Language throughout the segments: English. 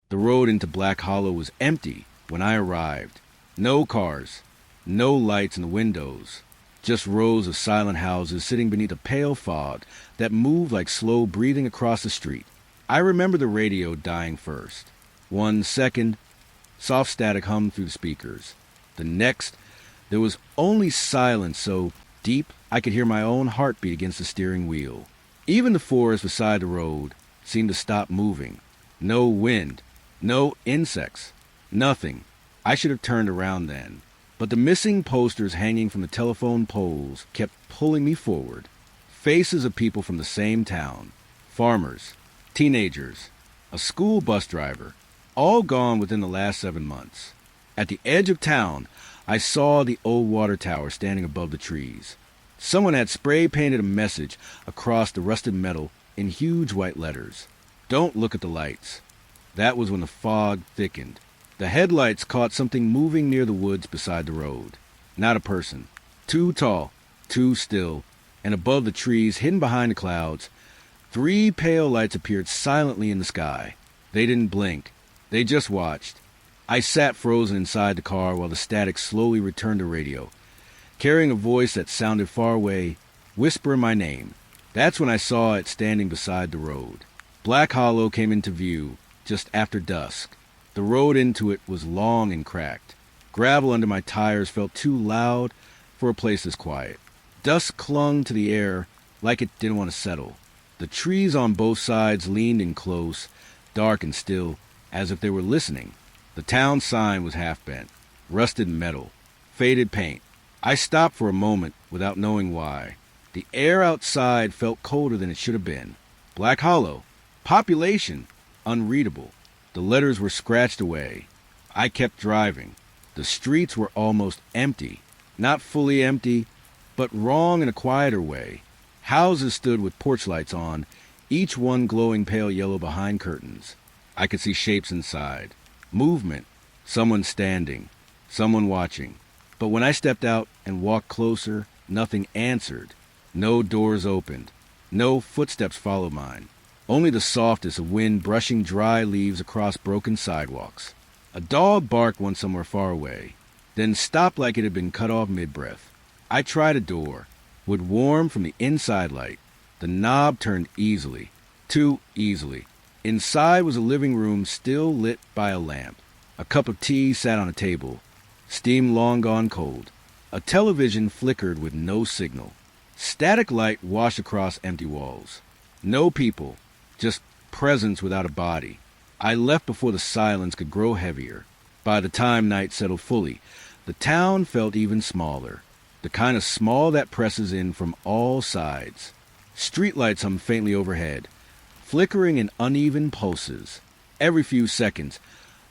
The road into Black Hollow was empty when I arrived. No cars, no lights in the windows, just rows of silent houses sitting beneath a pale fog that moved like slow breathing across the street. I remember the radio dying first. 1 second, soft static hummed through the speakers. The next, there was only silence so deep I could hear my own heartbeat against the steering wheel. Even the forest beside the road seemed to stop moving. No wind, no insects, nothing. I should have turned around then. But the missing posters hanging from the telephone poles kept pulling me forward. Faces of people from the same town. Farmers, teenagers, a school bus driver, all gone within the last 7 months. At the edge of town, I saw the old water tower standing above the trees. Someone had spray-painted a message across the rusted metal in huge white letters. Don't look at the lights. That was when the fog thickened. The headlights caught something moving near the woods beside the road. Not a person. Too tall, too still, and above the trees, hidden behind the clouds, 3 pale lights appeared silently in the sky. They didn't blink. They just watched. I sat frozen inside the car while the static slowly returned to radio, carrying a voice that sounded far away, whispering my name. That's when I saw it standing beside the road. Black Hollow came into view just after dusk. The road into it was long and cracked. Gravel under my tires felt too loud for a place this quiet. Dust clung to the air like it didn't want to settle. The trees on both sides leaned in close, dark and still, as if they were listening. The town sign was half bent, rusted metal, faded paint. I stopped for a moment without knowing why. The air outside felt colder than it should have been. Black Hollow. Population. Unreadable. The letters were scratched away. I kept driving. The streets were almost empty. Not fully empty, but wrong in a quieter way. Houses stood with porch lights on, each one glowing pale yellow behind curtains. I could see shapes inside. Movement. Someone standing. Someone watching. But when I stepped out and walked closer, nothing answered. No doors opened. No footsteps followed mine. Only the softest of wind brushing dry leaves across broken sidewalks. A dog barked once somewhere far away, then stopped like it had been cut off mid-breath. I tried a door. Would warm from the inside light. The knob turned easily. Too easily. Inside was a living room still lit by a lamp. A cup of tea sat on a table, steam long gone cold. A television flickered with no signal. Static light washed across empty walls. No people. Just presence without a body. I left before the silence could grow heavier. By the time night settled fully, the town felt even smaller. The kind of small that presses in from all sides. Streetlights hummed faintly overhead, flickering in uneven pulses. Every few seconds,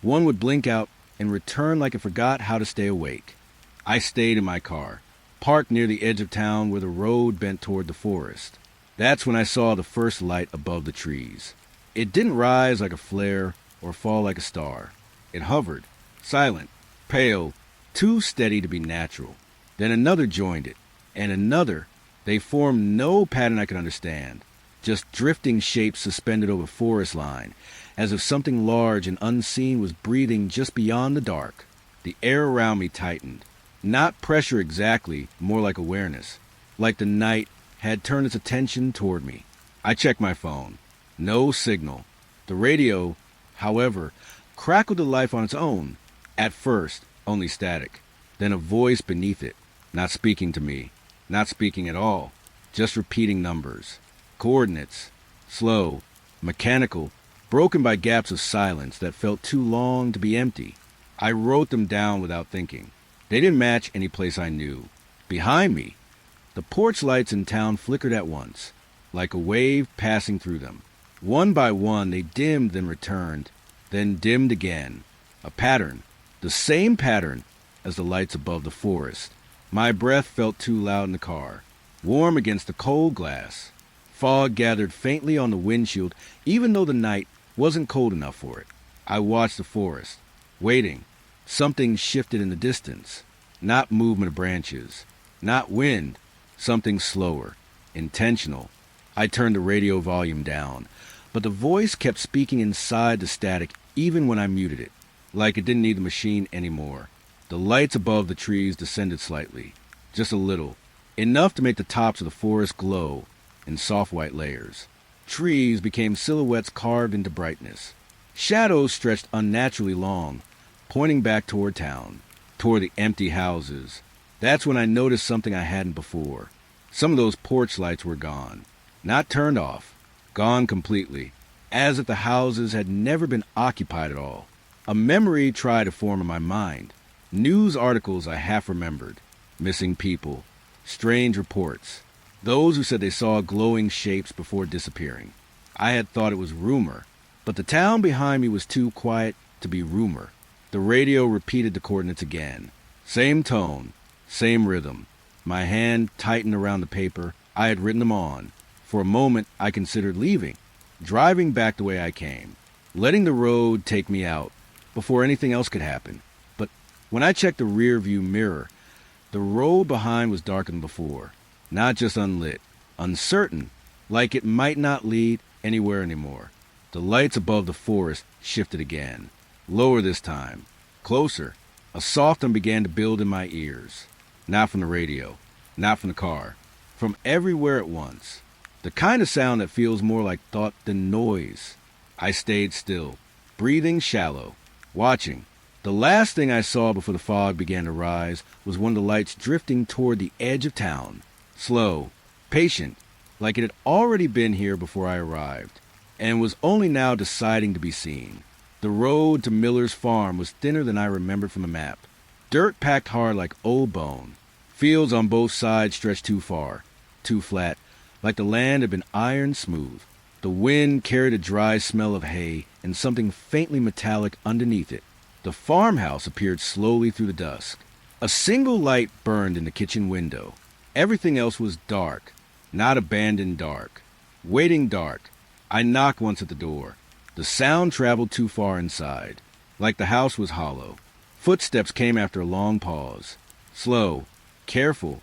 one would blink out and return like it forgot how to stay awake. I stayed in my car, parked near the edge of town where the road bent toward the forest. That's when I saw the first light above the trees. It didn't rise like a flare or fall like a star. It hovered, silent, pale, too steady to be natural. Then another joined it, and another. They formed no pattern I could understand, just drifting shapes suspended over forest line, as if something large and unseen was breathing just beyond the dark. The air around me tightened. Not pressure exactly, more like awareness. Like the night had turned its attention toward me. I checked my phone. No signal. The radio, however, crackled to life on its own. At first, only static. Then a voice beneath it, not speaking to me, not speaking at all, just repeating numbers. Coordinates. Slow, mechanical, broken by gaps of silence that felt too long to be empty. I wrote them down without thinking. They didn't match any place I knew. Behind me, the porch lights in town flickered at once, like a wave passing through them. One by one, they dimmed, then returned, then dimmed again. A pattern, the same pattern as the lights above the forest. My breath felt too loud in the car, warm against the cold glass. Fog gathered faintly on the windshield, even though the night wasn't cold enough for it. I watched the forest, waiting. Something shifted in the distance. Not movement of branches, not wind. Something slower, intentional. I turned the radio volume down, but the voice kept speaking inside the static even when I muted it, like it didn't need the machine anymore. The lights above the trees descended slightly, just a little, enough to make the tops of the forest glow in soft white layers. Trees became silhouettes carved into brightness. Shadows stretched unnaturally long, pointing back toward town, toward the empty houses. That's when I noticed something I hadn't before. Some of those porch lights were gone. Not turned off. Gone completely. As if the houses had never been occupied at all. A memory tried to form in my mind. News articles I half remembered. Missing people. Strange reports. Those who said they saw glowing shapes before disappearing. I had thought it was rumor, but the town behind me was too quiet to be rumor. The radio repeated the coordinates again. Same tone, same rhythm. My hand tightened around the paper I had written them on. For a moment, I considered leaving, driving back the way I came, letting the road take me out before anything else could happen. But when I checked the rear view mirror, the road behind was darker than before. Not just unlit, uncertain, like it might not lead anywhere anymore. The lights above the forest shifted again. Lower this time. Closer. A soft hum began to build in my ears. Not from the radio. Not from the car. From everywhere at once. The kind of sound that feels more like thought than noise. I stayed still, breathing shallow, watching. The last thing I saw before the fog began to rise was one of the lights drifting toward the edge of town. Slow, patient, like it had already been here before I arrived, and was only now deciding to be seen. The road to Miller's farm was thinner than I remembered from the map. Dirt packed hard like old bone. Fields on both sides stretched too far, too flat, like the land had been iron smooth. The wind carried a dry smell of hay and something faintly metallic underneath it. The farmhouse appeared slowly through the dusk. A single light burned in the kitchen window. Everything else was dark, not abandoned dark. Waiting dark. I knocked once at the door. The sound traveled too far inside, like the house was hollow. Footsteps came after a long pause. Slow, careful.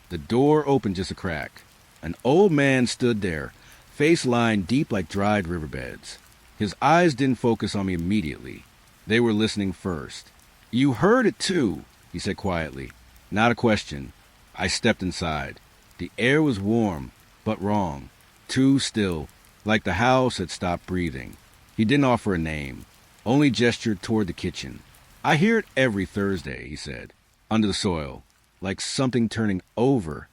The door opened just a crack. An old man stood there, face lined deep like dried riverbeds. His eyes didn't focus on me immediately. They were listening first. "You heard it too," he said quietly. Not a question. I stepped inside. The air was warm, but wrong. Too still, like the house had stopped breathing. He didn't offer a name, only gestured toward the kitchen. "I hear it every Thursday," he said, "under the soil, like something turning over."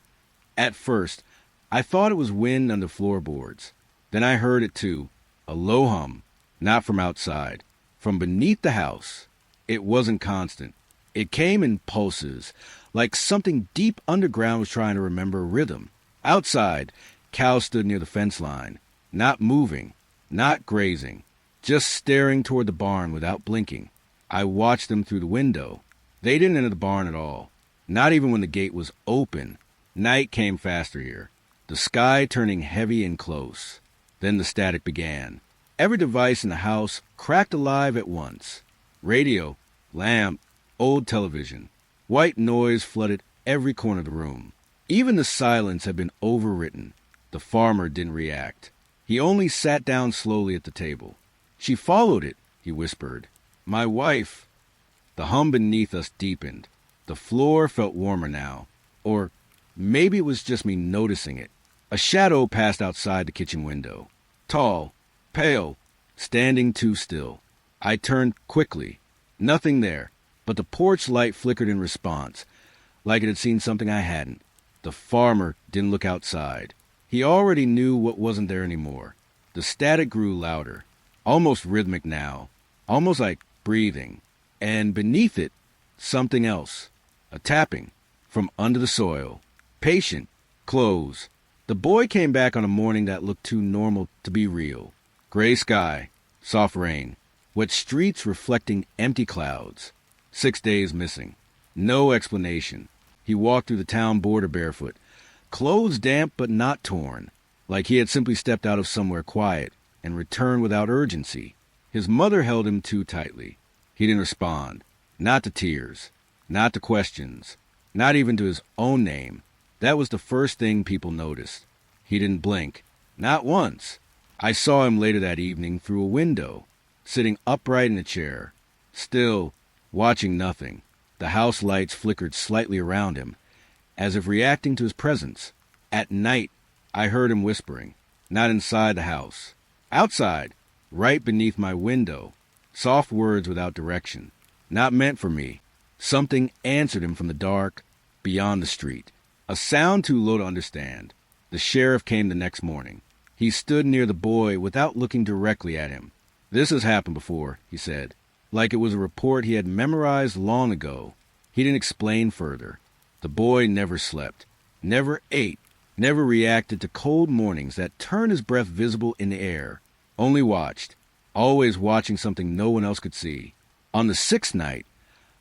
At first, I thought it was wind under floorboards. Then I heard it too, a low hum, not from outside, from beneath the house. It wasn't constant. It came in pulses, like something deep underground was trying to remember a rhythm. Outside, cows stood near the fence line, not moving, not grazing, just staring toward the barn without blinking. I watched them through the window. They didn't enter the barn at all, not even when the gate was open. Night came faster here, the sky turning heavy and close. Then the static began. Every device in the house cracked alive at once. Radio, lamp, old television. White noise flooded every corner of the room. Even the silence had been overwritten. The farmer didn't react. He only sat down slowly at the table. "She followed it," he whispered. "My wife." The hum beneath us deepened. The floor felt warmer now. Or maybe it was just me noticing it. A shadow passed outside the kitchen window. Tall, pale, standing too still. I turned quickly. Nothing there, but the porch light flickered in response, like it had seen something I hadn't. The farmer didn't look outside. He already knew what wasn't there anymore. The static grew louder, almost rhythmic now, almost like breathing. And beneath it, something else. A tapping from under the soil. Patient. Close. The boy came back on a morning that looked too normal to be real. Gray sky. Soft rain. Wet streets reflecting empty clouds. 6 days missing. No explanation. He walked through the town border barefoot. Clothes damp but not torn. Like he had simply stepped out of somewhere quiet and returned without urgency. His mother held him too tightly. He didn't respond. Not to tears. Not to questions. Not even to his own name. That was the first thing people noticed. He didn't blink. Not once. I saw him later that evening through a window. sitting upright in a chair, still, watching nothing. The house lights flickered slightly around him, as if reacting to his presence. At night, I heard him whispering, not inside the house. Outside, right beneath my window, soft words without direction, not meant for me. Something answered him from the dark, beyond the street. A sound too low to understand. The sheriff came the next morning. He stood near the boy without looking directly at him. "This has happened before," he said, like it was a report he had memorized long ago. He didn't explain further. The boy never slept, never ate, never reacted to cold mornings that turned his breath visible in the air. Only watched, always watching something no one else could see. On the sixth night,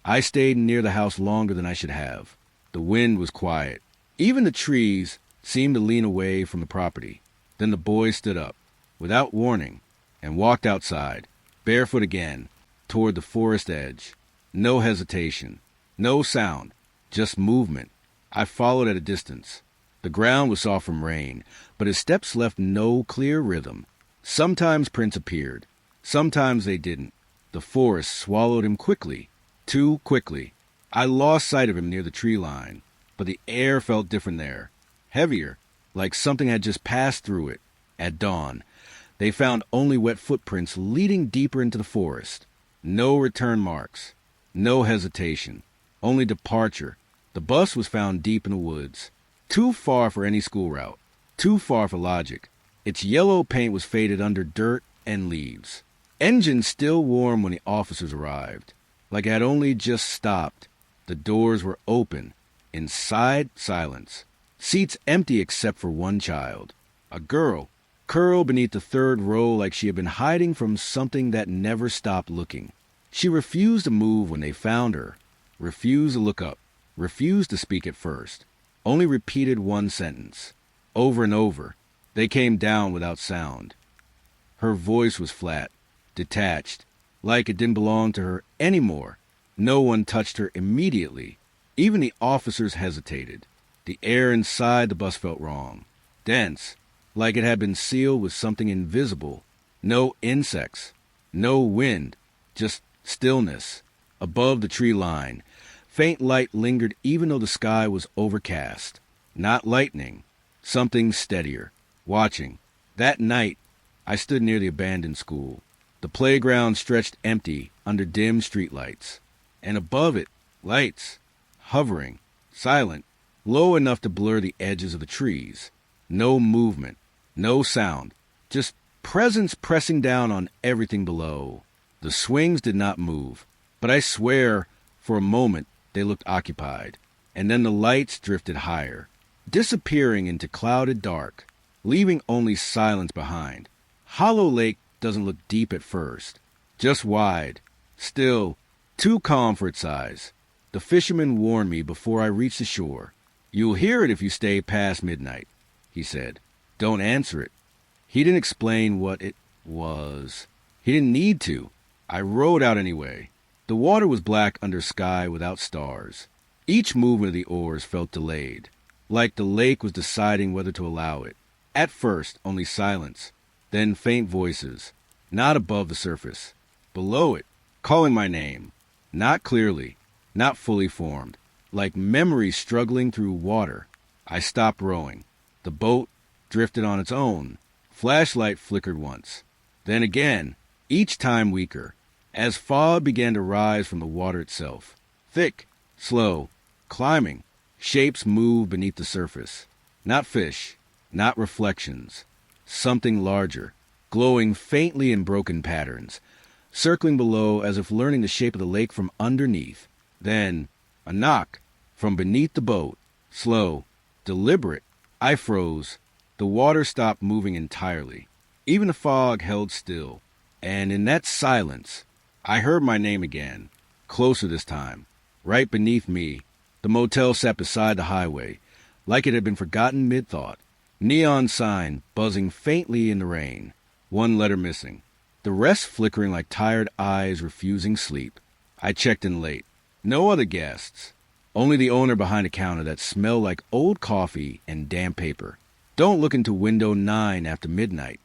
I stayed near the house longer than I should have. The wind was quiet. Even the trees seemed to lean away from the property. Then the boy stood up, without warning, and walked outside, barefoot again, toward the forest edge. No hesitation, no sound, just movement. I followed at a distance. The ground was soft from rain, but his steps left no clear rhythm. Sometimes prints appeared, sometimes they didn't. The forest swallowed him quickly, too quickly. I lost sight of him near the tree line, but the air felt different there, heavier, like something had just passed through it. At dawn, they found only wet footprints leading deeper into the forest. No return marks, no hesitation, only departure. The bus was found deep in the woods, too far for any school route, too far for logic. Its yellow paint was faded under dirt and leaves. Engine still warm when the officers arrived, like it had only just stopped. The doors were open. Inside, silence. Seats empty except for one child. A girl, curled beneath the third row like she had been hiding from something that never stopped looking. She refused to move when they found her, refused to look up, refused to speak at first, only repeated one sentence. Over and over, they came down without sound. Her voice was flat, detached, like it didn't belong to her anymore. No one touched her immediately. Even the officers hesitated. The air inside the bus felt wrong, dense, like it had been sealed with something invisible. No insects, no wind, just stillness. Above the tree line, faint light lingered even though the sky was overcast. Not lightning, something steadier, watching. That night, I stood near the abandoned school. The playground stretched empty under dim streetlights. And above it, lights, hovering, silent, low enough to blur the edges of the trees. No movement, no sound, just presence pressing down on everything below. The swings did not move, but I swear, for a moment, they looked occupied. And then the lights drifted higher, disappearing into clouded dark, leaving only silence behind. Hollow Lake doesn't look deep at first, just wide, still, too calm for its size. The fisherman warned me before I reached the shore. "You'll hear it if you stay past midnight," he said. "Don't answer it." He didn't explain what it was. He didn't need to. I rowed out anyway. The water was black under sky without stars. Each movement of the oars felt delayed, like the lake was deciding whether to allow it. At first, only silence, then faint voices, not above the surface, below it, calling my name, not clearly, not fully formed, like memories struggling through water. I stopped rowing. The boat drifted on its own. Flashlight flickered once, then again, each time weaker, as fog began to rise from the water itself. Thick, slow, climbing, shapes moved beneath the surface. Not fish, not reflections. Something larger, glowing faintly in broken patterns, circling below as if learning the shape of the lake from underneath. Then, a knock from beneath the boat, slow, deliberate. I froze. The water stopped moving entirely. Even the fog held still. And in that silence, I heard my name again, closer this time, right beneath me. The motel sat beside the highway, like it had been forgotten mid-thought. Neon sign buzzing faintly in the rain. One letter missing. The rest flickering like tired eyes refusing sleep. I checked in late. No other guests. Only the owner behind a counter that smelled like old coffee and damp paper. "Don't look into window 9 after midnight,"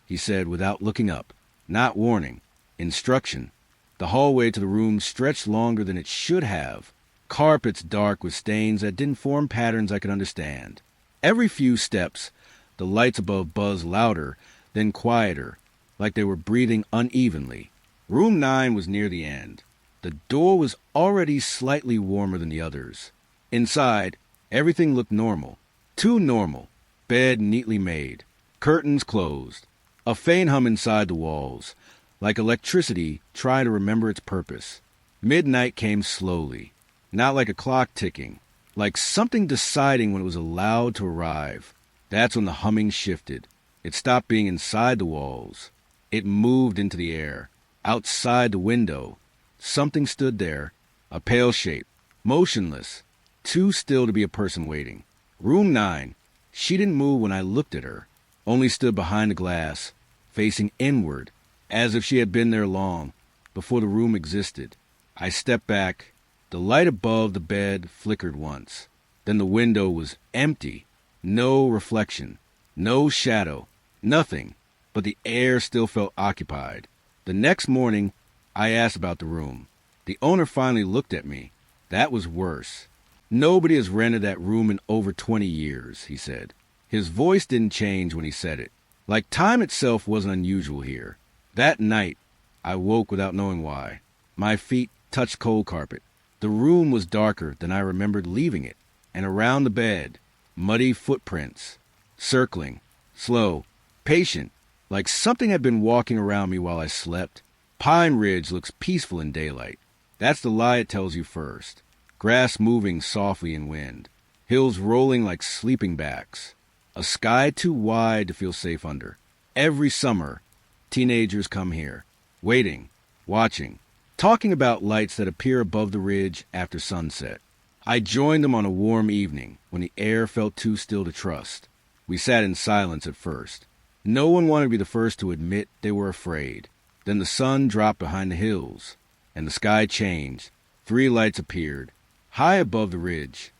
he said without looking up. Not warning. Instruction. The hallway to the room stretched longer than it should have. Carpets dark with stains that didn't form patterns I could understand. Every few steps, the lights above buzzed louder, then quieter, like they were breathing unevenly. Room 9 was near the end. The door was already slightly warmer than the others. Inside, everything looked normal. Too normal. Bed neatly made. Curtains closed. A faint hum inside the walls. Like electricity trying to remember its purpose. Midnight came slowly. Not like a clock ticking. Like something deciding when it was allowed to arrive. That's when the humming shifted. It stopped being inside the walls. It moved into the air. Outside the window. Something stood there. A pale shape. Motionless. Too still to be a person waiting. Room 9. She didn't move when I looked at her. Only stood behind the glass. Facing inward. As if she had been there long. Before the room existed. I stepped back. The light above the bed flickered once. Then the window was empty. No reflection. No shadow. Nothing. But the air still felt occupied. The next morning, I asked about the room. The owner finally looked at me. That was worse. Nobody has rented that room in over 20 years, he said. His voice didn't change when he said it. Like time itself wasn't unusual here. That night, I woke without knowing why. My feet touched cold carpet. The room was darker than I remembered leaving it. And around the bed, muddy footprints. Circling. Slow. Patient. Like something had been walking around me while I slept. Pine Ridge looks peaceful in daylight. That's the lie it tells you first. Grass moving softly in wind. Hills rolling like sleeping backs. A sky too wide to feel safe under. Every summer, teenagers come here. Waiting. Watching. Talking about lights that appear above the ridge after sunset. I joined them on a warm evening when the air felt too still to trust. We sat in silence at first. No one wanted to be the first to admit they were afraid. Then the sun dropped behind the hills, and the sky changed. 3 lights appeared, high above the ridge,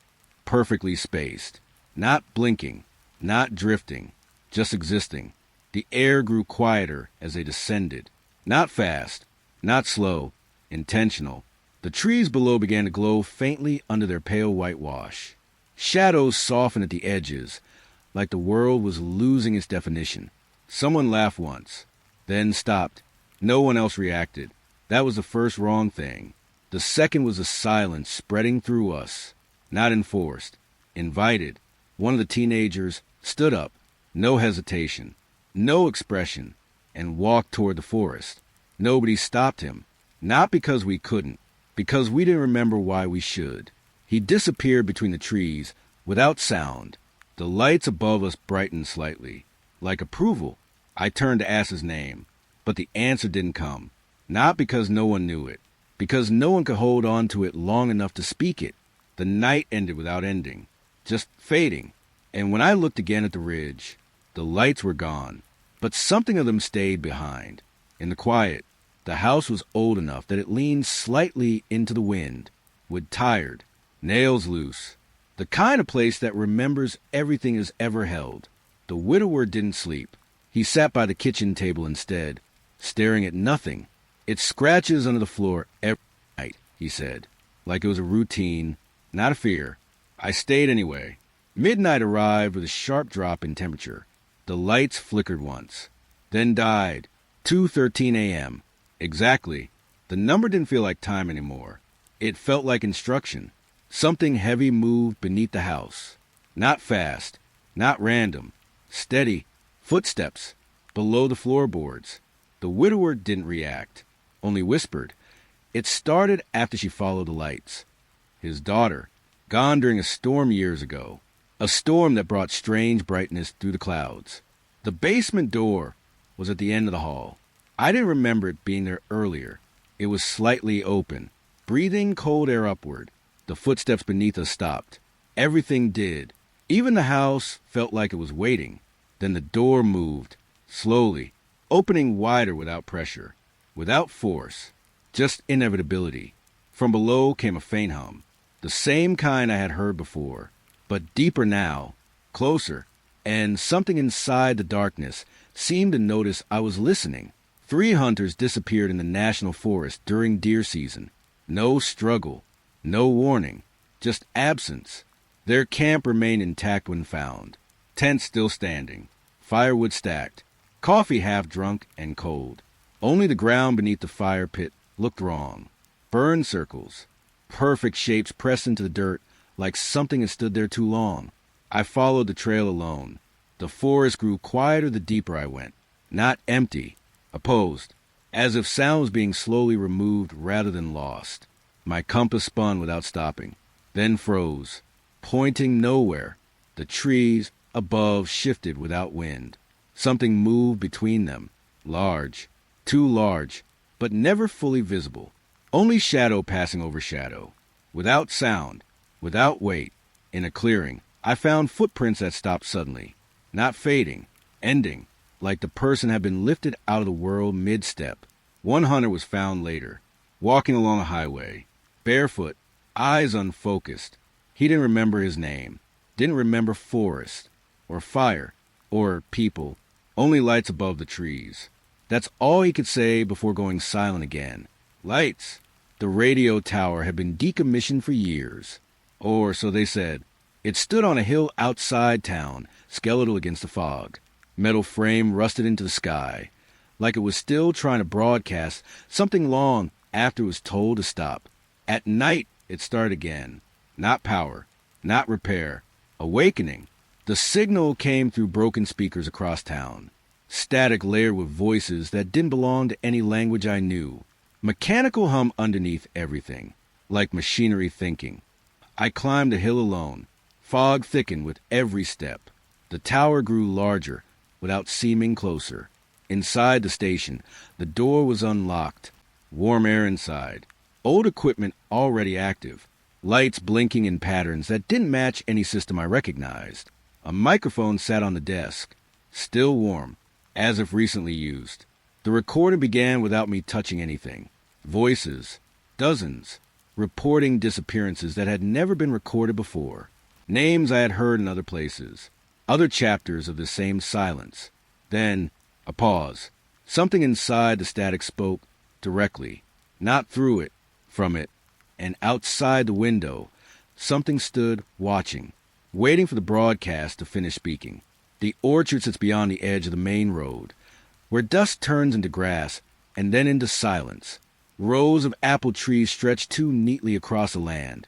perfectly spaced, not blinking, not drifting, just existing. The air grew quieter as they descended, not fast, not slow, intentional. The trees below began to glow faintly under their pale whitewash. Shadows softened at the edges, like the world was losing its definition. Someone laughed once, then stopped. No one else reacted. That was the first wrong thing. The second was a silence spreading through us, not enforced, invited. One of the teenagers stood up, no hesitation, no expression, and walked toward the forest. Nobody stopped him, not because we couldn't, because we didn't remember why we should. He disappeared between the trees without sound. The lights above us brightened slightly. Like approval, I turned to ask his name, but the answer didn't come. Not because no one knew it, because no one could hold on to it long enough to speak it. The night ended without ending, just fading. And when I looked again at the ridge, the lights were gone, but something of them stayed behind. In the quiet, the house was old enough that it leaned slightly into the wind, wood tired, nails loose. The kind of place that remembers everything it's ever held. The widower didn't sleep. He sat by the kitchen table instead, staring at nothing. It scratches under the floor every night, he said, like it was a routine, not a fear. I stayed anyway. Midnight arrived with a sharp drop in temperature. The lights flickered once, then died. 2:13 a.m. Exactly. The number didn't feel like time anymore. It felt like instruction. Something heavy moved beneath the house. Not fast, not random. Steady. Footsteps. Below the floorboards. The widower didn't react, only whispered. It started after she followed the lights. His daughter, gone during a storm years ago. A storm that brought strange brightness through the clouds. The basement door was at the end of the hall. I didn't remember it being there earlier. It was slightly open, breathing cold air upward. The footsteps beneath us stopped. Everything did. Even the house felt like it was waiting. Then the door moved, slowly, opening wider without pressure, without force, just inevitability. From below came a faint hum, the same kind I had heard before, but deeper now, closer, and something inside the darkness seemed to notice I was listening, 3 hunters disappeared in the national forest during deer season. No struggle, no warning, just absence. Their camp remained intact when found. Tent still standing, firewood stacked, coffee half drunk and cold. Only the ground beneath the fire pit looked wrong. Burn circles, perfect shapes pressed into the dirt like something had stood there too long. I followed the trail alone. The forest grew quieter the deeper I went. Not empty, opposed, as if sound was being slowly removed rather than lost. My compass spun without stopping, then froze, pointing nowhere. The trees above shifted without wind. Something moved between them, large, too large, but never fully visible. Only shadow passing over shadow. Without sound, without weight, in a clearing, I found footprints that stopped suddenly, not fading, ending, like the person had been lifted out of the world mid-step. One hunter was found later, walking along a highway, barefoot, eyes unfocused. He didn't remember his name, didn't remember forest, or fire, or people, only lights above the trees. That's all he could say before going silent again. Lights! The radio tower had been decommissioned for years. Or so they said. It stood on a hill outside town, skeletal against the fog. Metal frame rusted into the sky, like it was still trying to broadcast something long after it was told to stop. At night, it started again. Not power, not repair. Awakening. The signal came through broken speakers across town. Static layered with voices that didn't belong to any language I knew. Mechanical hum underneath everything, like machinery thinking. I climbed the hill alone. Fog thickened with every step. The tower grew larger, without seeming closer. Inside the station, the door was unlocked. Warm air inside. Old equipment already active. Lights blinking in patterns that didn't match any system I recognized. A microphone sat on the desk, still warm, as if recently used. The recording began without me touching anything. Voices, dozens, reporting disappearances that had never been recorded before. Names I had heard in other places. Other chapters of the same silence. Then, a pause. Something inside the static spoke directly, not through it, from it, and outside the window. Something stood watching, waiting for the broadcast to finish speaking. The orchard sits beyond the edge of the main road, where dust turns into grass and then into silence. Rows of apple trees stretch too neatly across the land,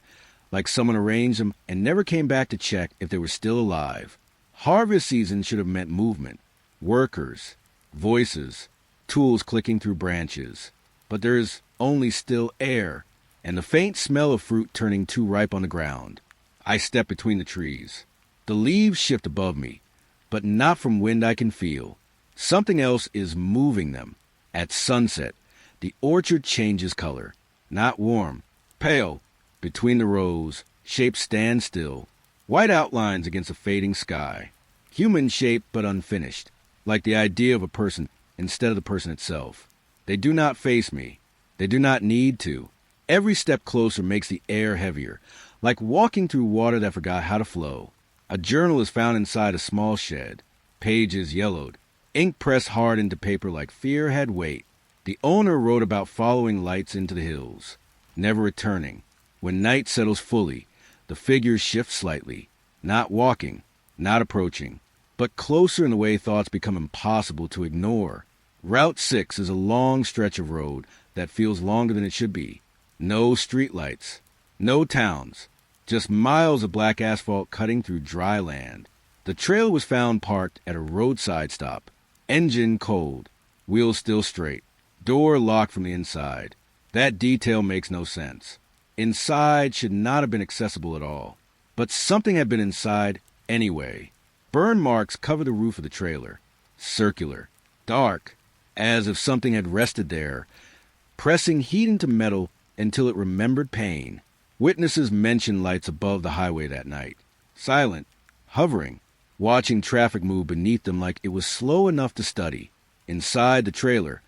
like someone arranged them and never came back to check if they were still alive. Harvest season should have meant movement, workers, voices, tools clicking through branches. But there is only still air, and the faint smell of fruit turning too ripe on the ground. I step between the trees. The leaves shift above me, but not from wind I can feel. Something else is moving them. At sunset, the orchard changes color. Not warm, pale. Between the rows, shapes stand still. White outlines against a fading sky. Human shape but unfinished, like the idea of a person instead of the person itself. They do not face me. They do not need to. Every step closer makes the air heavier, like walking through water that forgot how to flow. A journal is found inside a small shed. Pages yellowed. Ink pressed hard into paper like fear had weight. The owner wrote about following lights into the hills, never returning. When night settles fully, the figures shift slightly, not walking, not approaching, but closer in the way thoughts become impossible to ignore. Route 6 is a long stretch of road that feels longer than it should be. No streetlights, no towns, just miles of black asphalt cutting through dry land. The trail was found parked at a roadside stop. Engine cold, wheels still straight, door locked from the inside. That detail makes no sense. Inside should not have been accessible at all. But something had been inside anyway. Burn marks cover the roof of the trailer. Circular, dark, as if something had rested there, pressing heat into metal until it remembered pain. Witnesses mentioned lights above the highway that night. Silent, hovering, watching traffic move beneath them like it was slow enough to study. Inside the trailer,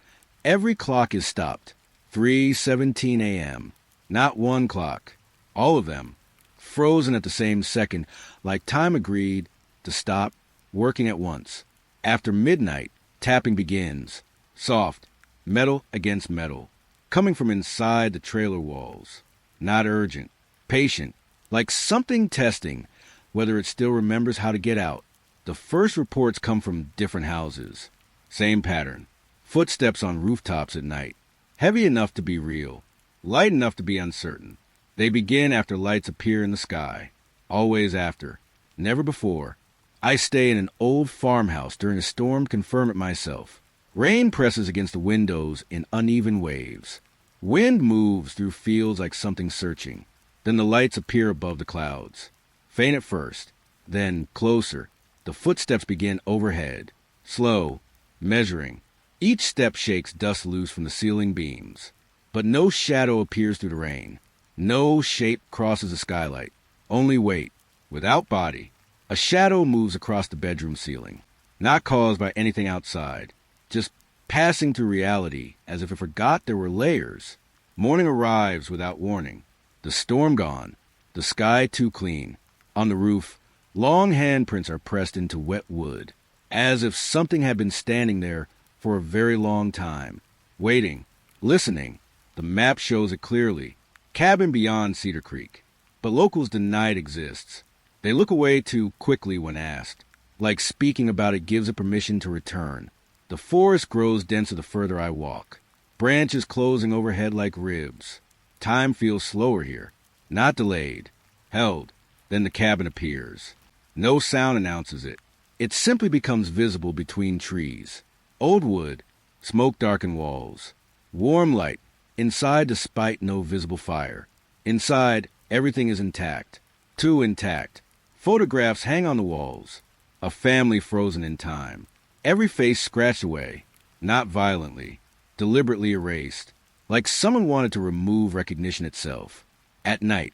every clock is stopped. 3:17 a.m. Not one clock. All of them. Frozen at the same second, like time agreed to stop working at once. After midnight, tapping begins. Soft, Metal against metal, coming from inside the trailer walls. Not urgent, patient, like something testing whether it still remembers how to get out. The first reports come from different houses. Same pattern. Footsteps on rooftops at night. Heavy enough to be real. Light enough to be uncertain. They begin after lights appear in the sky. Always after. Never before. I stay in an old farmhouse during a storm to confirm it myself. Rain presses against the windows in uneven waves. Wind moves through fields like something searching. Then the lights appear above the clouds. Faint at first, then closer. The footsteps begin overhead. Slow, measuring. Each step shakes dust loose from the ceiling beams. But no shadow appears through the rain. No shape crosses the skylight. Only weight, without body. A shadow moves across the bedroom ceiling, not caused by anything outside, just passing through reality as if it forgot there were layers. Morning arrives without warning. The storm gone, the sky too clean. On the roof, long handprints are pressed into wet wood, as if something had been standing there for a very long time, waiting, listening. The map shows it clearly. Cabin beyond Cedar Creek. But locals deny it exists. They look away too quickly when asked, like speaking about it gives it permission to return. The forest grows denser the further I walk, branches closing overhead like ribs. Time feels slower here, not delayed, held. Then the cabin appears. No sound announces it. It simply becomes visible between trees. Old wood, smoke-darkened walls. Warm light, inside despite no visible fire. Inside, everything is intact. Too intact. Photographs hang on the walls. A family frozen in time. Every face scratched away, not violently, deliberately erased, like someone wanted to remove recognition itself. At night,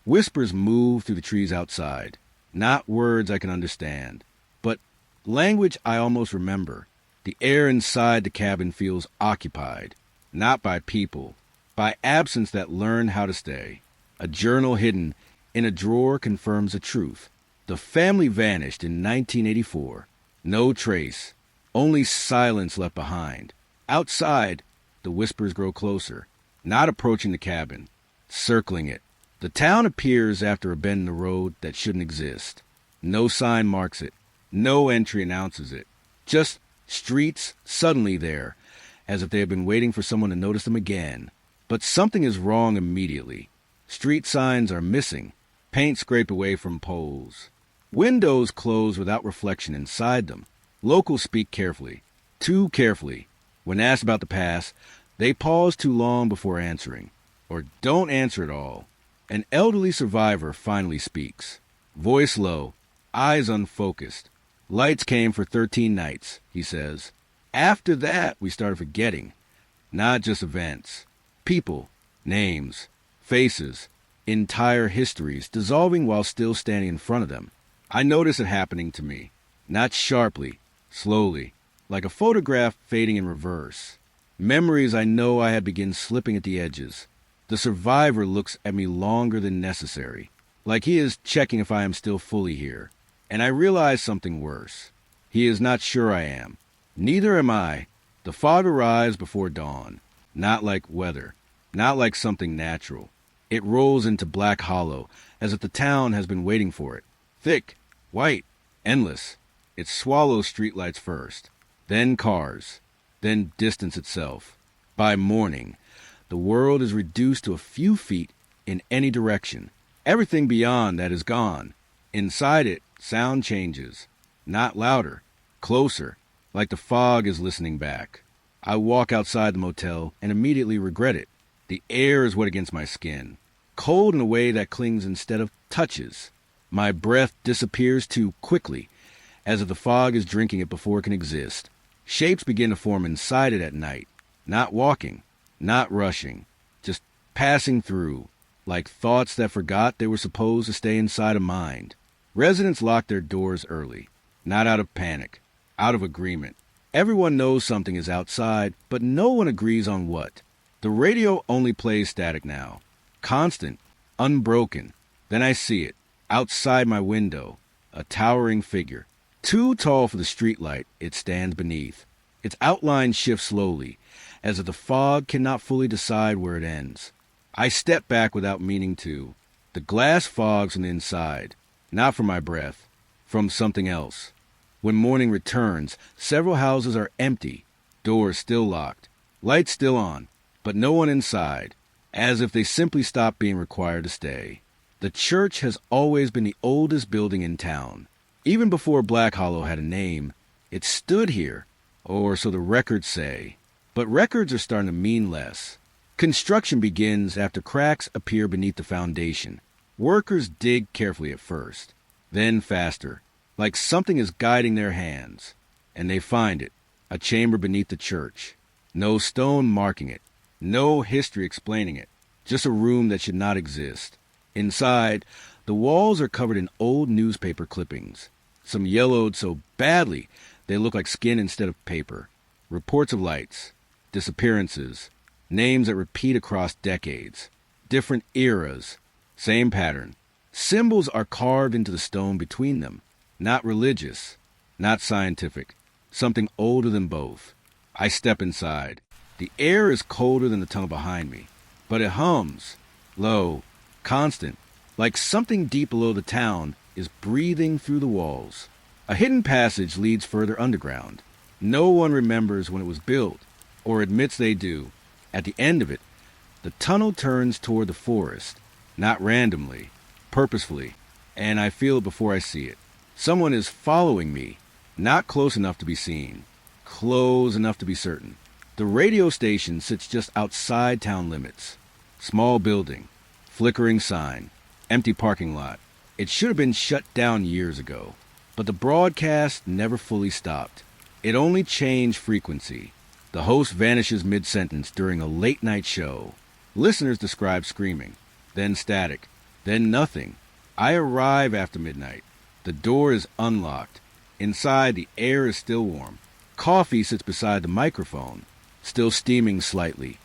whispers move through the trees outside. Not words I can understand, but language I almost remember. The air inside the cabin feels occupied, not by people, by absence that learned how to stay. A journal hidden in a drawer confirms the truth. The family vanished in 1984. No trace, only silence left behind. Outside, the whispers grow closer, not approaching the cabin, circling it. The town appears after a bend in the road that shouldn't exist. No sign marks it. No entry announces it. Just streets suddenly there, as if they have been waiting for someone to notice them again. But something is wrong immediately. Street signs are missing, paint scraped away from poles. Windows close without reflection inside them. Locals speak carefully, too carefully. When asked about the past, they pause too long before answering, or don't answer at all. An elderly survivor finally speaks. Voice low, eyes unfocused. Lights came for 13 nights, he says. After that, we started forgetting. Not just events. People, names, faces, entire histories dissolving while still standing in front of them. I notice it happening to me. Not sharply, slowly, like a photograph fading in reverse. Memories I know I had begin slipping at the edges. The survivor looks at me longer than necessary, like he is checking if I am still fully here. And I realize something worse. He is not sure I am. Neither am I. The fog arrives before dawn, not like weather, not like something natural. It rolls into Black Hollow, as if the town has been waiting for it. Thick, white, endless. It swallows streetlights first, then cars, then distance itself. By morning, the world is reduced to a few feet in any direction. Everything beyond that is gone. Inside it, sound changes. Not louder, closer, like the fog is listening back. I walk outside the motel and immediately regret it. The air is wet against my skin, cold in a way that clings instead of touches. My breath disappears too quickly, as if the fog is drinking it before it can exist. Shapes begin to form inside it at night, not walking, not rushing, just passing through, like thoughts that forgot they were supposed to stay inside a mind. Residents lock their doors early, not out of panic, out of agreement. Everyone knows something is outside, but no one agrees on what. The radio only plays static now, constant, unbroken. Then I see it, outside my window, a towering figure. Too tall for the streetlight it stands beneath. Its outline shifts slowly, as if the fog cannot fully decide where it ends. I step back without meaning to. The glass fogs from the inside, not from my breath, from something else. When morning returns, several houses are empty, doors still locked, lights still on, but no one inside, as if they simply stopped being required to stay. The church has always been the oldest building in town. Even before Black Hollow had a name, it stood here, or so the records say. But records are starting to mean less. Construction begins after cracks appear beneath the foundation. Workers dig carefully at first, then faster, like something is guiding their hands. And they find it, a chamber beneath the church. No stone marking it, no history explaining it, just a room that should not exist. Inside, the walls are covered in old newspaper clippings, some yellowed so badly they look like skin instead of paper. Reports of lights, disappearances, names that repeat across decades, different eras, same pattern. Symbols are carved into the stone between them, not religious, not scientific, something older than both. I step inside. The air is colder than the tunnel behind me, but it hums, low, constant, like something deep below the town is breathing through the walls. A hidden passage leads further underground. No one remembers when it was built, or admits they do. At the end of it, the tunnel turns toward the forest, not randomly, purposefully, and I feel it before I see it. Someone is following me, not close enough to be seen, close enough to be certain. The radio station sits just outside town limits. Small building, flickering sign, empty parking lot. It should have been shut down years ago, but the broadcast never fully stopped. It only changed frequency. The host vanishes mid-sentence during a late-night show. Listeners describe screaming, then static, then nothing. I arrive after midnight. The door is unlocked. Inside, the air is still warm. Coffee sits beside the microphone, still steaming slightly,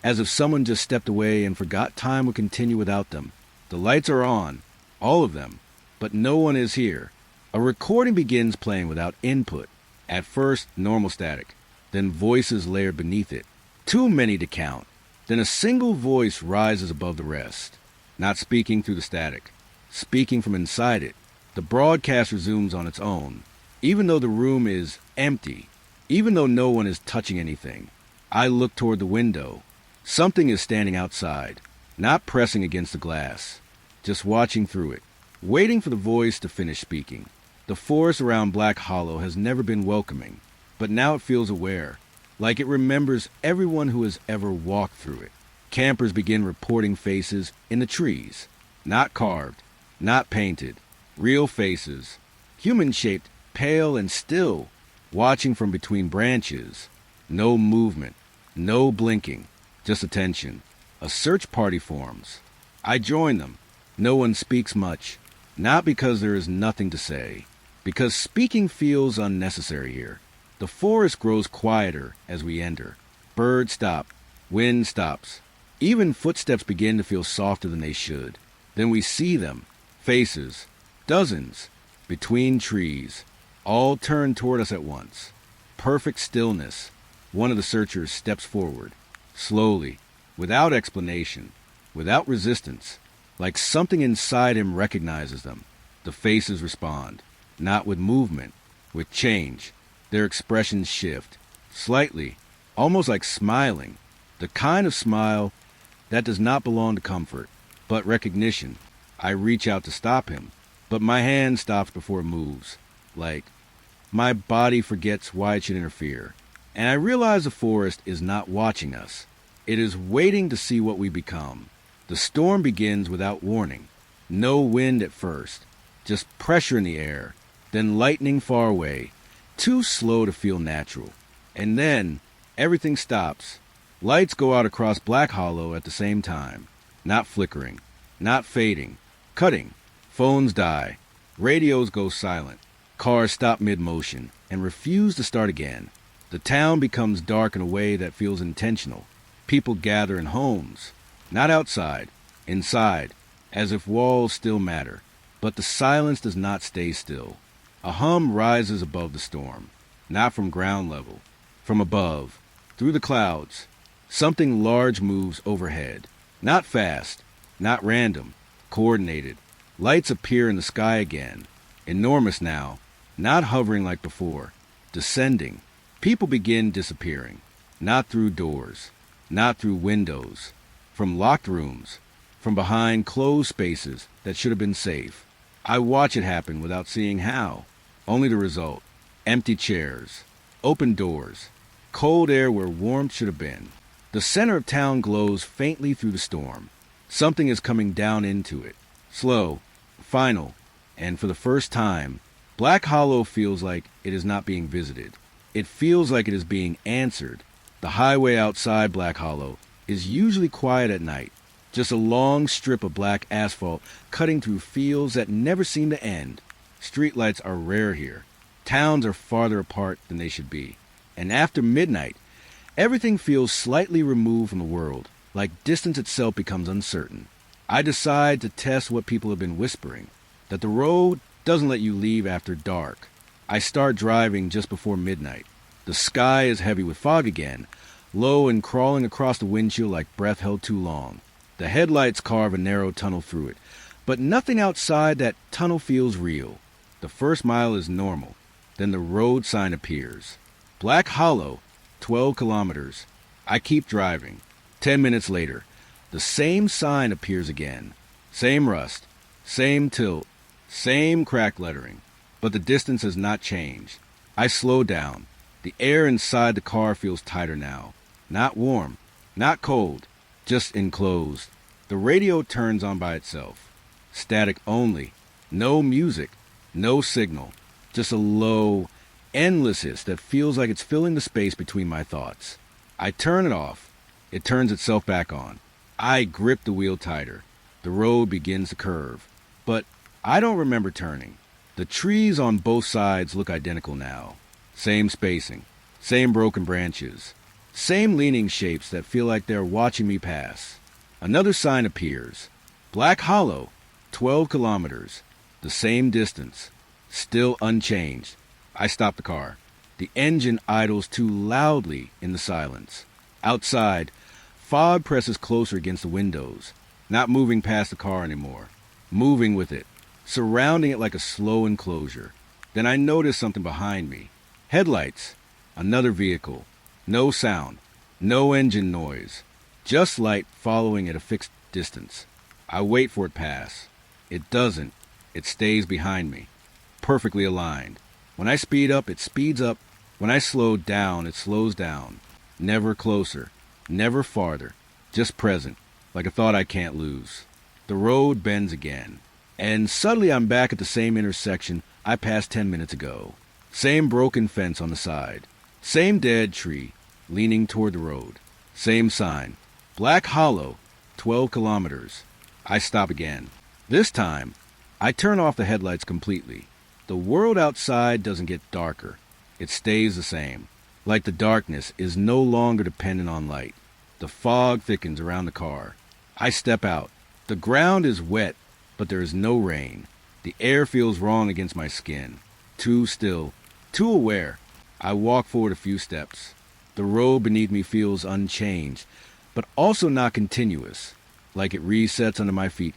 as if someone just stepped away and forgot time would continue without them. The lights are on, all of them, but no one is here. A recording begins playing without input. At first, normal static, then voices layered beneath it. Too many to count. Then a single voice rises above the rest, not speaking through the static, speaking from inside it. The broadcast resumes on its own, even though the room is empty, even though no one is touching anything. I look toward the window. Something is standing outside, not pressing against the glass, just watching through it, waiting for the voice to finish speaking. The forest around Black Hollow has never been welcoming, but now it feels aware, like it remembers everyone who has ever walked through it. Campers begin reporting faces in the trees, not carved, not painted, real faces, human-shaped, pale and still, watching from between branches. No movement, no blinking, just attention. A search party forms. I join them. No one speaks much, not because there is nothing to say, because speaking feels unnecessary here. The forest grows quieter as we enter. Birds stop. Wind stops. Even footsteps begin to feel softer than they should. Then we see them. Faces. Dozens. Between trees. All turn toward us at once. Perfect stillness. One of the searchers steps forward. Slowly. Without explanation. Without resistance. Like something inside him recognizes them. The faces respond. Not with movement. With change. Their expressions shift. Slightly. Almost like smiling. The kind of smile that does not belong to comfort, but recognition. I reach out to stop him, but my hand stops before it moves. Like, my body forgets why it should interfere. And I realize the forest is not watching us. It is waiting to see what we become. The storm begins without warning. No wind at first, just pressure in the air, then lightning far away, too slow to feel natural. And then, everything stops. Lights go out across Black Hollow at the same time. Not flickering, not fading, cutting. Phones die. Radios go silent. Cars stop mid-motion and refuse to start again. The town becomes dark in a way that feels intentional. People gather in homes, not outside, inside, as if walls still matter. But the silence does not stay still. A hum rises above the storm, not from ground level, from above, through the clouds. Something large moves overhead. Not fast, not random, coordinated. Lights appear in the sky again. Enormous now, not hovering like before. Descending. People begin disappearing. Not through doors, not through windows. From locked rooms, from behind closed spaces that should have been safe. I watch it happen without seeing how. Only the result. Empty chairs, open doors, cold air where warmth should have been. The center of town glows faintly through the storm. Something is coming down into it. Slow, final, and for the first time, Black Hollow feels like it is not being visited. It feels like it is being answered. The highway outside Black Hollow is usually quiet at night. Just a long strip of black asphalt cutting through fields that never seem to end. Streetlights are rare here. Towns are farther apart than they should be. And after midnight, everything feels slightly removed from the world, like distance itself becomes uncertain. I decide to test what people have been whispering, that the road doesn't let you leave after dark. I start driving just before midnight. The sky is heavy with fog again, low and crawling across the windshield like breath held too long. The headlights carve a narrow tunnel through it, but nothing outside that tunnel feels real. The first mile is normal. Then the road sign appears. Black Hollow, 12 kilometers. I keep driving. 10 minutes later, the same sign appears again. Same rust, same tilt, same cracked lettering. But the distance has not changed. I slow down. The air inside the car feels tighter now. Not warm, not cold, just enclosed. The radio turns on by itself. Static only. No music, no signal. Just a low, endless hiss that feels like it's filling the space between my thoughts. I turn it off. It turns itself back on. I grip the wheel tighter. The road begins to curve. But I don't remember turning. The trees on both sides look identical now. Same spacing. Same broken branches. Same leaning shapes that feel like they're watching me pass. Another sign appears. Black Hollow, 12 kilometers. The same distance. Still unchanged. I stop the car. The engine idles too loudly in the silence. Outside, fog presses closer against the windows, not moving past the car anymore, moving with it, surrounding it like a slow enclosure. Then I notice something behind me. Headlights. Another vehicle. No sound. No engine noise. Just light following at a fixed distance. I wait for it to pass. It doesn't. It stays behind me. Perfectly aligned. When I speed up, it speeds up. When I slow down, it slows down. Never closer. Never farther. Just present. Like a thought I can't lose. The road bends again. And suddenly I'm back at the same intersection I passed 10 minutes ago. Same broken fence on the side. Same dead tree, leaning toward the road. Same sign. Black Hollow, 12 kilometers. I stop again. This time, I turn off the headlights completely. The world outside doesn't get darker. It stays the same. Like the darkness is no longer dependent on light. The fog thickens around the car. I step out. The ground is wet, but there is no rain. The air feels wrong against my skin. Too still. Too aware. I walk forward a few steps. The road beneath me feels unchanged, but also not continuous, like it resets under my feet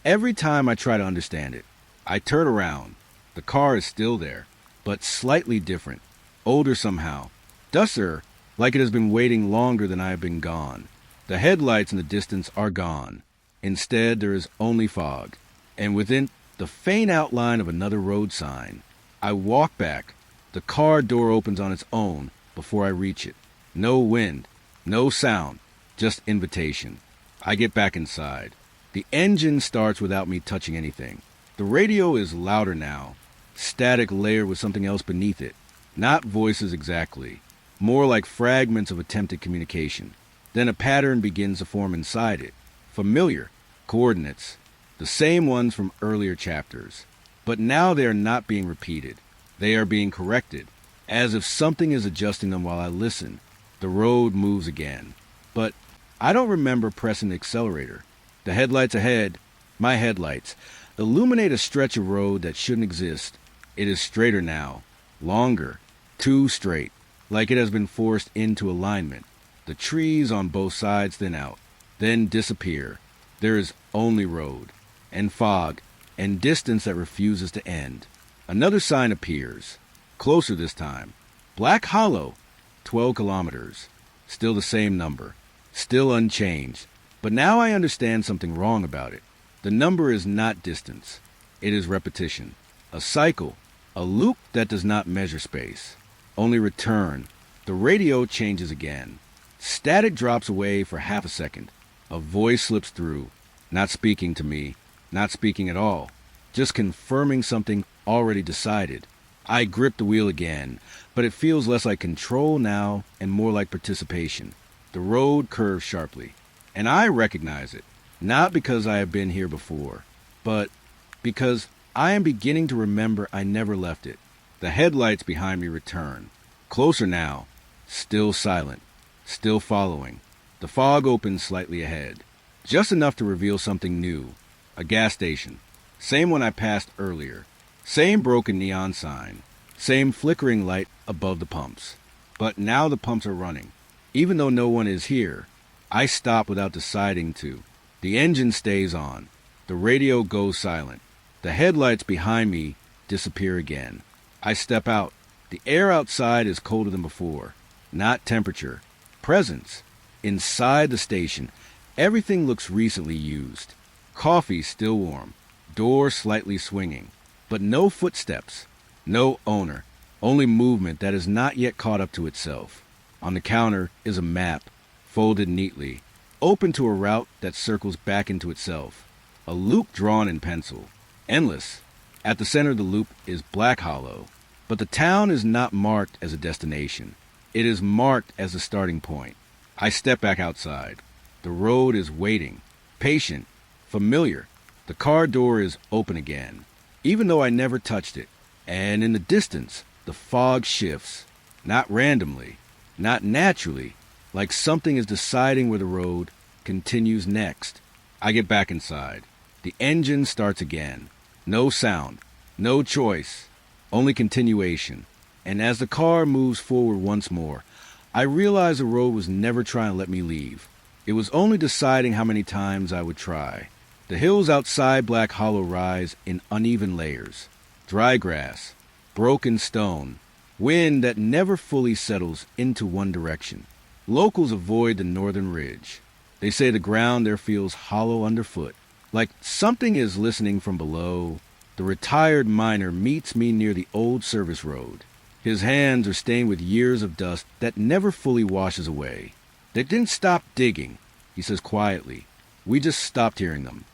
every time I try to understand it. I turn around. The car is still there, but slightly different, older somehow, duster, like it has been waiting longer than I have been gone. The headlights in the distance are gone. Instead, there is only fog, and within the faint outline of another road sign. I walk back. The car door opens on its own before I reach it. No wind, no sound, just invitation. I get back inside. The engine starts without me touching anything. The radio is louder now, static layered with something else beneath it. Not voices exactly, more like fragments of attempted communication. Then a pattern begins to form inside it. Familiar, coordinates, the same ones from earlier chapters. But now they are not being repeated. They are being corrected, as if something is adjusting them while I listen. The road moves again. But I don't remember pressing the accelerator. The headlights ahead, my headlights, illuminate a stretch of road that shouldn't exist. It is straighter now, longer, too straight, like it has been forced into alignment. The trees on both sides thin out, then disappear. There is only road, and fog, and distance that refuses to end. Another sign appears, closer this time. Black Hollow, 12 kilometers. Still the same number, still unchanged. But now I understand something wrong about it. The number is not distance. It is repetition. A cycle, a loop that does not measure space. Only return. The radio changes again. Static drops away for half a second. A voice slips through, not speaking to me, not speaking at all, just confirming something already decided. I grip the wheel again, but it feels less like control now and more like participation. The road curves sharply, and I recognize it, not because I have been here before, but because I am beginning to remember I never left it. The headlights behind me return, closer now, still silent, still following. The fog opens slightly ahead, just enough to reveal something new. A gas station, same one I passed earlier. Same broken neon sign, same flickering light above the pumps. But now the pumps are running. Even though no one is here, I stop without deciding to. The engine stays on. The radio goes silent. The headlights behind me disappear again. I step out. The air outside is colder than before. Not temperature. Presence. Inside the station, everything looks recently used. Coffee still warm. Door slightly swinging. But no footsteps, no owner, only movement that is not yet caught up to itself. On the counter is a map, folded neatly, open to a route that circles back into itself. A loop drawn in pencil, endless. At the center of the loop is Black Hollow, but the town is not marked as a destination. It is marked as a starting point. I step back outside. The road is waiting, patient, familiar. The car door is open again, even though I never touched it. And in the distance, the fog shifts, not randomly, not naturally, like something is deciding where the road continues next. I get back inside. The engine starts again. No sound, no choice, only continuation. And as the car moves forward once more, I realize the road was never trying to let me leave. It was only deciding how many times I would try. The hills outside Black Hollow rise in uneven layers. Dry grass, broken stone, wind that never fully settles into one direction. Locals avoid the northern ridge. They say the ground there feels hollow underfoot, like something is listening from below. The retired miner meets me near the old service road. His hands are stained with years of dust that never fully washes away. They didn't stop digging, he says quietly. We just stopped hearing them.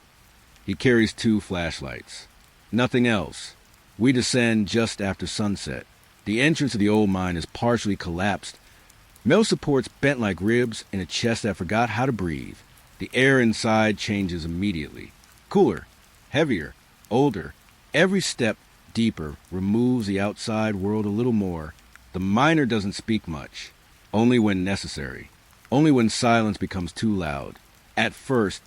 He carries 2 flashlights. Nothing else. We descend just after sunset. The entrance to the old mine is partially collapsed. Metal supports bent like ribs in a chest that forgot how to breathe. The air inside changes immediately. Cooler, heavier, older. Every step deeper removes the outside world a little more. The miner doesn't speak much, only when necessary, only when silence becomes too loud. At first,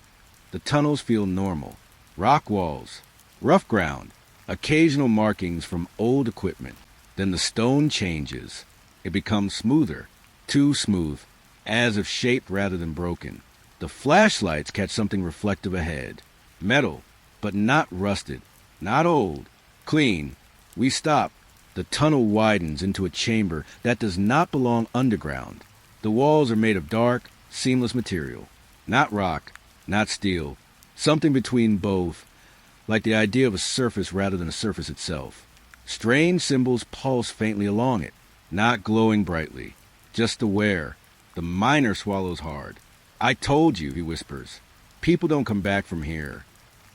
the tunnels feel normal. Rock walls, rough ground, occasional markings from old equipment. Then the stone changes. It becomes smoother, too smooth, as if shaped rather than broken. The flashlights catch something reflective ahead. Metal, but not rusted, not old, clean. We stop. The tunnel widens into a chamber that does not belong underground. The walls are made of dark, seamless material. Not rock, not steel. Something between both, like the idea of a surface rather than a surface itself. Strange symbols pulse faintly along it, not glowing brightly, just aware. The miner swallows hard. I told you, he whispers. People don't come back from here.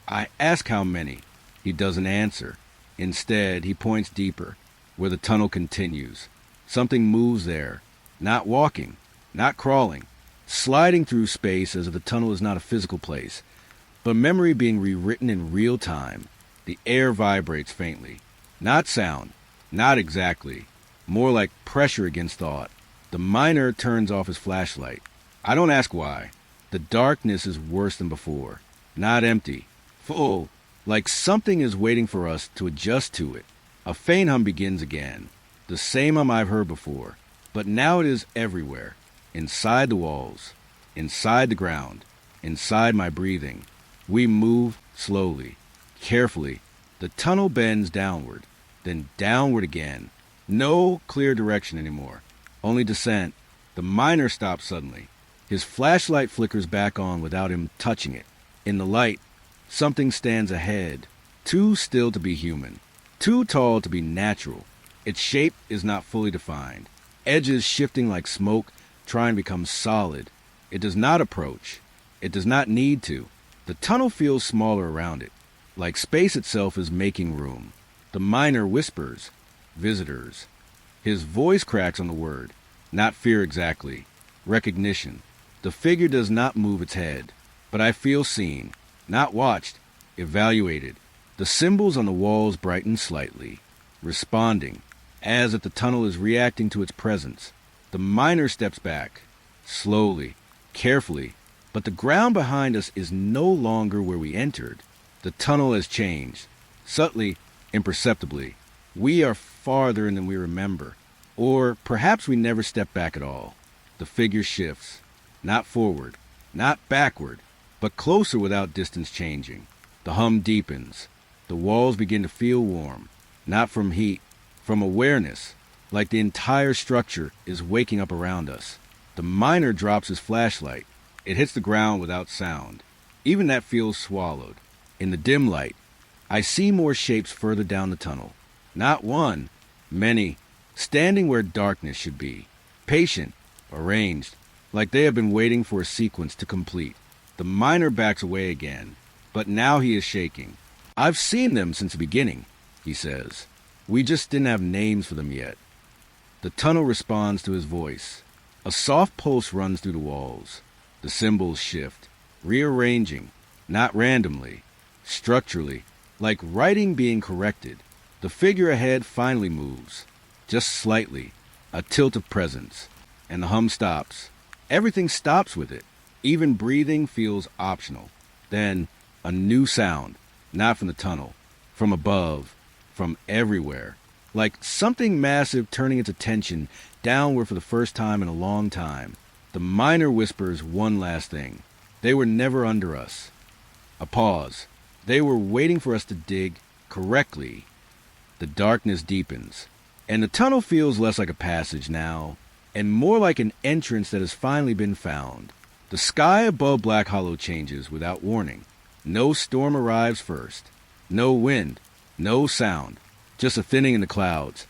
I ask how many. He doesn't answer. Instead, he points deeper, where the tunnel continues. Something moves there, not walking, not crawling, sliding through space as if the tunnel is not a physical place, but memory being rewritten in real time. The air vibrates faintly. Not sound, not exactly, more like pressure against thought. The miner turns off his flashlight. I don't ask why. The darkness is worse than before. Not empty, full, like something is waiting for us to adjust to it. A faint hum begins again, the same hum I've heard before, but now it is everywhere. inside the walls, inside the ground, inside my breathing. We move slowly, carefully. The tunnel bends downward, then downward again. No clear direction anymore, only descent. The miner stops suddenly. His flashlight flickers back on without him touching it. In the light, something stands ahead, too still to be human, too tall to be natural. Its shape is not fully defined, edges shifting like smoke, trying to become solid. It does not approach. It does not need to. The tunnel feels smaller around it, like space itself is making room. The miner whispers, "Visitors." His voice cracks on the word, not fear exactly, recognition. The figure does not move its head, but I feel seen, not watched, evaluated. The symbols on the walls brighten slightly, responding, as if the tunnel is reacting to its presence. The miner steps back, slowly, carefully, but the ground behind us is no longer where we entered. The tunnel has changed, subtly, imperceptibly. We are farther in than we remember, or perhaps we never step back at all. The figure shifts, not forward, not backward, but closer without distance changing. The hum deepens. The walls begin to feel warm, not from heat, from awareness, like the entire structure is waking up around us. The miner drops his flashlight. It hits the ground without sound. Even that feels swallowed. In the dim light, I see more shapes further down the tunnel. Not one, many, standing where darkness should be. Patient, arranged, like they have been waiting for a sequence to complete. The miner backs away again, but now he is shaking. "I've seen them since the beginning," he says. "We just didn't have names for them yet." The tunnel responds to his voice. A soft pulse runs through the walls. The symbols shift, rearranging, not randomly, structurally, like writing being corrected. The figure ahead finally moves, just slightly, a tilt of presence, and the hum stops. Everything stops with it. Even breathing feels optional. Then, a new sound, not from the tunnel, from above, from everywhere, like something massive turning its attention downward for the first time in a long time. The miner whispers one last thing. They were never under us. A pause. They were waiting for us to dig correctly. The darkness deepens, and the tunnel feels less like a passage now, and more like an entrance that has finally been found. The sky above Black Hollow changes without warning. No storm arrives first. No wind. No sound. Just a thinning in the clouds,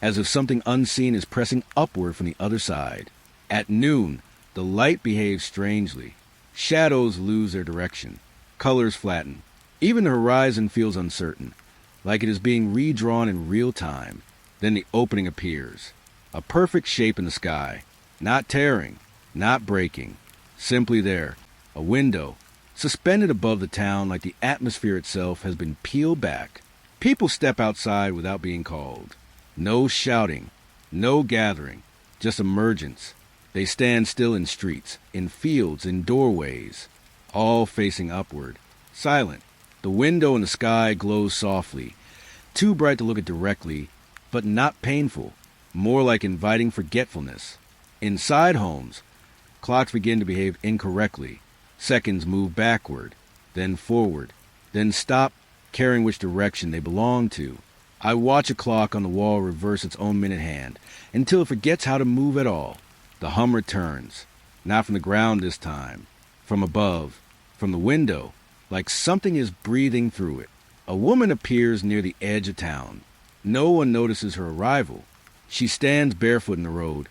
as if something unseen is pressing upward from the other side. At noon, the light behaves strangely. Shadows lose their direction. Colors flatten. Even the horizon feels uncertain, like it is being redrawn in real time. Then the opening appears. A perfect shape in the sky. Not tearing, not breaking. Simply there. A window, suspended above the town like the atmosphere itself has been peeled back. People step outside without being called. No shouting, no gathering, just emergence. They stand still in streets, in fields, in doorways, all facing upward, silent. The window in the sky glows softly, too bright to look at directly, but not painful, more like inviting forgetfulness. Inside homes, clocks begin to behave incorrectly. Seconds move backward, then forward, then stop, caring which direction they belong to. I watch a clock on the wall reverse its own minute hand until it forgets how to move at all. The hum returns, not from the ground this time, from above, from the window, like something is breathing through it. A woman appears near the edge of town. No one notices her arrival. She stands barefoot in the road,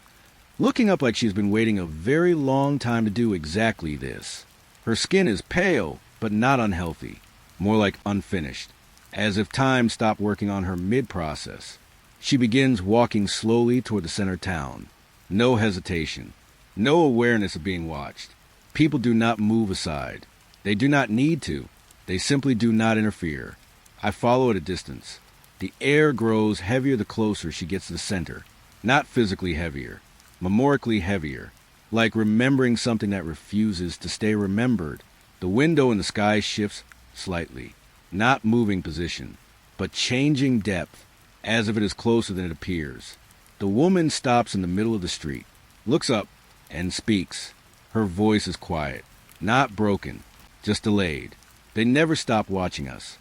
looking up like she's been waiting a very long time to do exactly this. Her skin is pale, but not unhealthy, more like unfinished, as if time stopped working on her mid-process. She begins walking slowly toward the center of town. No hesitation, no awareness of being watched. People do not move aside. They do not need to. They simply do not interfere. I follow at a distance. The air grows heavier the closer she gets to the center. Not physically heavier, memorically heavier, like remembering something that refuses to stay remembered. The window in the sky shifts slightly, not moving position, but changing depth, as if it is closer than it appears. The woman stops in the middle of the street, looks up, and speaks. Her voice is quiet, not broken, just delayed. They never stop watching us.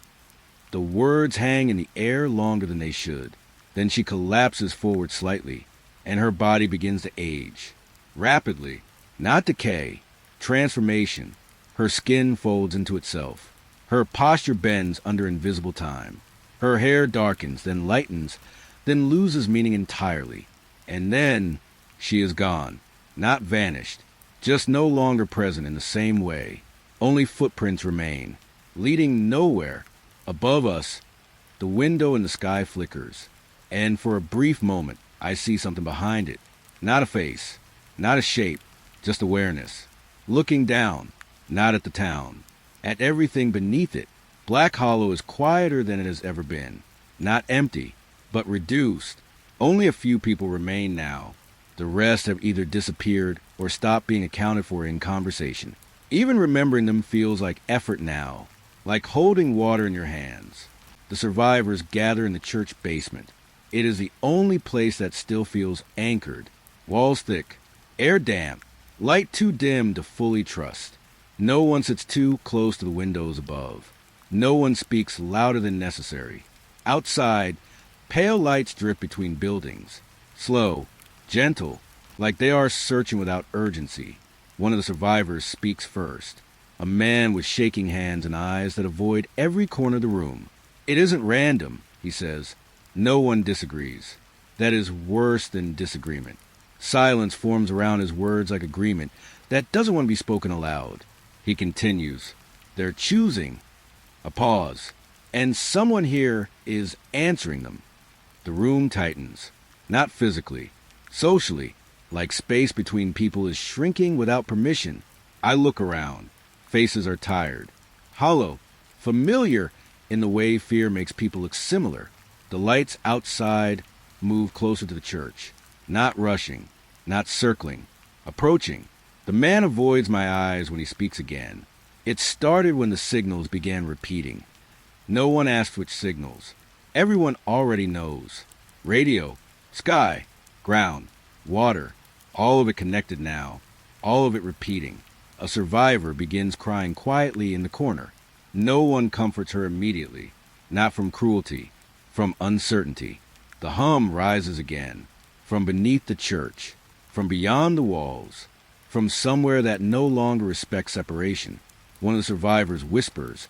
The words hang in the air longer than they should. Then she collapses forward slightly, and her body begins to age. Rapidly. Not decay. Transformation. Her skin folds into itself. Her posture bends under invisible time. Her hair darkens, then lightens, then loses meaning entirely. And then she is gone. Not vanished. Just no longer present in the same way. Only footprints remain, leading nowhere. Above us, the window in the sky flickers, and for a brief moment, I see something behind it. Not a face, not a shape, just awareness. Looking down, not at the town, at everything beneath it. Black Hollow is quieter than it has ever been. Not empty, but reduced. Only a few people remain now. The rest have either disappeared or stopped being accounted for in conversation. Even remembering them feels like effort now, like holding water in your hands. The survivors gather in the church basement. It is the only place that still feels anchored. Walls thick, air damp, light too dim to fully trust. No one sits too close to the windows above. No one speaks louder than necessary. Outside, pale lights drip between buildings. Slow, gentle, like they are searching without urgency. One of the survivors speaks first. A man with shaking hands and eyes that avoid every corner of the room. It isn't random, he says. No one disagrees. That is worse than disagreement. Silence forms around his words like agreement that doesn't want to be spoken aloud. He continues. They're choosing. A pause. And someone here is answering them. The room tightens. Not physically. Socially. Like space between people is shrinking without permission. I look around. Faces are tired, hollow, familiar in the way fear makes people look similar. The lights outside move closer to the church, not rushing, not circling, approaching. The man avoids my eyes when he speaks again. It started when the signals began repeating. No one asked which signals. Everyone already knows. Radio, sky, ground, water, all of it connected now, all of it repeating. A survivor begins crying quietly in the corner. No one comforts her immediately, not from cruelty, from uncertainty. The hum rises again, from beneath the church, from beyond the walls, from somewhere that no longer respects separation. One of the survivors whispers,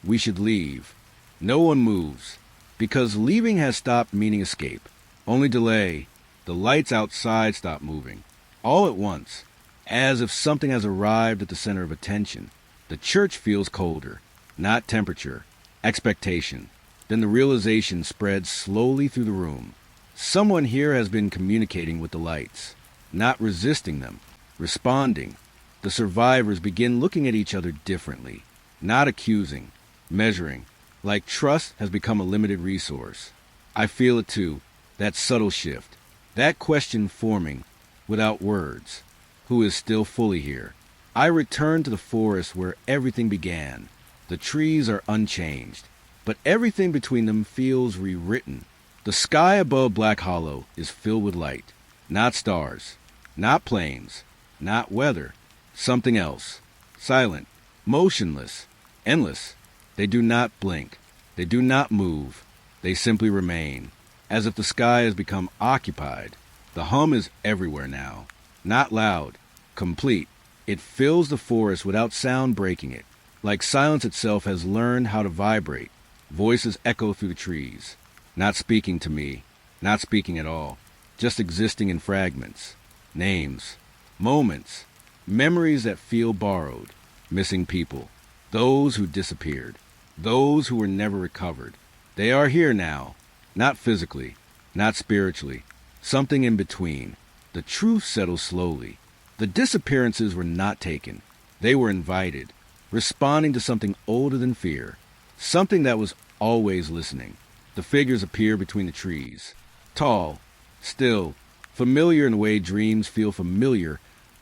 "We should leave." No one moves, because leaving has stopped meaning escape. Only delay. The lights outside stop moving, all at once. As if something has arrived at the center of attention. The church feels colder, not temperature, expectation. Then the realization spreads slowly through the room. Someone here has been communicating with the lights, not resisting them, responding. The survivors begin looking at each other differently, not accusing, measuring, like trust has become a limited resource. I feel it too, that subtle shift, that question forming without words. Who is still fully here? I return to the forest where everything began. The trees are unchanged, but everything between them feels rewritten. The sky above Black Hollow is filled with light. Not stars, not planes, not weather. Something else. Silent, motionless, endless. They do not blink. They do not move. They simply remain, as if the sky has become occupied. The hum is everywhere now. Not loud, complete. It fills the forest without sound breaking it. Like silence itself has learned how to vibrate. Voices echo through the trees. Not speaking to me. Not speaking at all. Just existing in fragments. Names. Moments. Memories that feel borrowed. Missing people. Those who disappeared. Those who were never recovered. They are here now. Not physically. Not spiritually. Something in between. The truth settles slowly. The disappearances were not taken. They were invited, responding to something older than fear, something that was always listening. The figures appear between the trees, tall, still, familiar in a way dreams feel familiar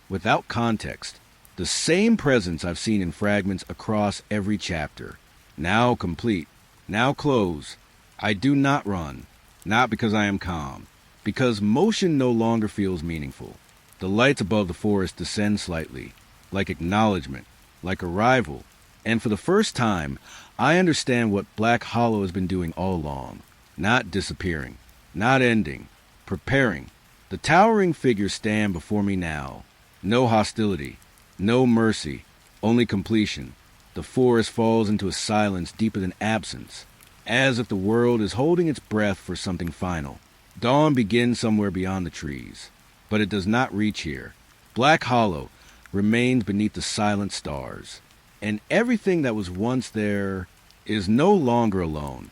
without context. The same presence I've seen in fragments across every chapter. Now complete, now close. I do not run, not because I am calm, because motion no longer feels meaningful. The lights above the forest descend slightly, like acknowledgement, like arrival, and for the first time, I understand what Black Hollow has been doing all along. Not disappearing, not ending, preparing. The towering figures stand before me now. No hostility, no mercy, only completion. The forest falls into a silence deeper than absence, as if the world is holding its breath for something final. Dawn begins somewhere beyond the trees, but it does not reach here. Black Hollow remains beneath the silent stars, and everything that was once there is no longer alone.